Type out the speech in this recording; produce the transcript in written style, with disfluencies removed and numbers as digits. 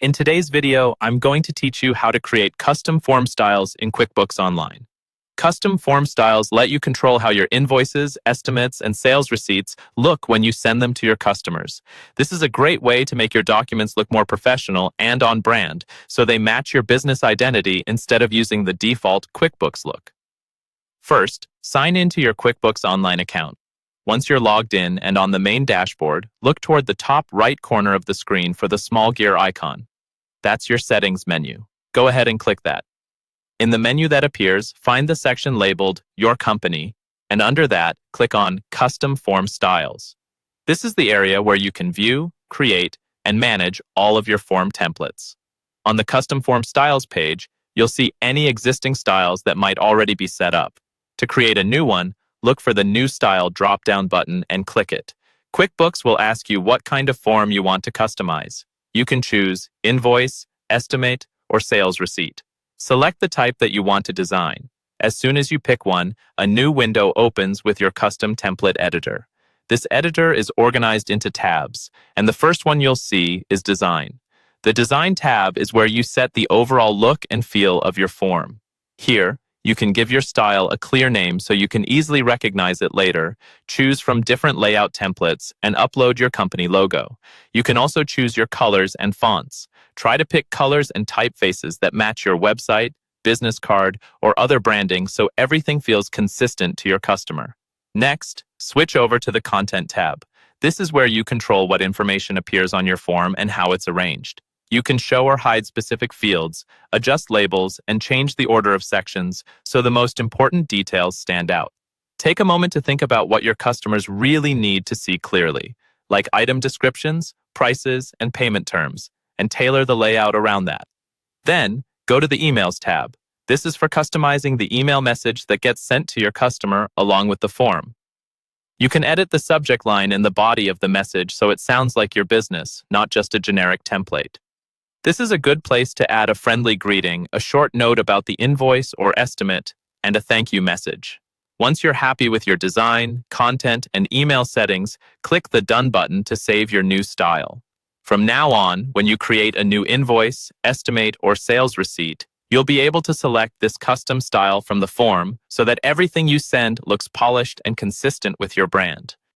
In today's video, I'm going to teach you how to create custom form styles in QuickBooks Online. Custom form styles let you control how your invoices, estimates, and sales receipts look when you send them to your customers. This is a great way to make your documents look more professional and on brand, so they match your business identity instead of using the default QuickBooks look. First, sign into your QuickBooks Online account. Once you're logged in and on the main dashboard, look toward the top right corner of the screen for the small gear icon. That's your settings menu. Go ahead and click that. In the menu that appears, find the section labeled Your Company, and under that, click on Custom Form Styles. This is the area where you can view, create, and manage all of your form templates. On the Custom Form Styles page, you'll see any existing styles that might already be set up. To create a new one, look for the New Style drop-down button and click it. QuickBooks will ask you what kind of form you want to customize. You can choose Invoice, Estimate, or Sales Receipt. Select the type that you want to design. As soon as you pick one, a new window opens with your custom template editor. This editor is organized into tabs, and the first one you'll see is Design. The Design tab is where you set the overall look and feel of your form. Here, you can give your style a clear name so you can easily recognize it later, choose from different layout templates, and upload your company logo. You can also choose your colors and fonts. Try to pick colors and typefaces that match your website, business card, or other branding so everything feels consistent to your customer. Next, switch over to the Content tab. This is where you control what information appears on your form and how it's arranged. You can show or hide specific fields, adjust labels, and change the order of sections so the most important details stand out. Take a moment to think about what your customers really need to see clearly, like item descriptions, prices, and payment terms, and tailor the layout around that. Then, go to the Emails tab. This is for customizing the email message that gets sent to your customer along with the form. You can edit the subject line in the body of the message so it sounds like your business, not just a generic template. This is a good place to add a friendly greeting, a short note about the invoice or estimate, and a thank you message. Once you're happy with your design, content, and email settings, click the Done button to save your new style. From now on, when you create a new invoice, estimate, or sales receipt, you'll be able to select this custom style from the form so that everything you send looks polished and consistent with your brand.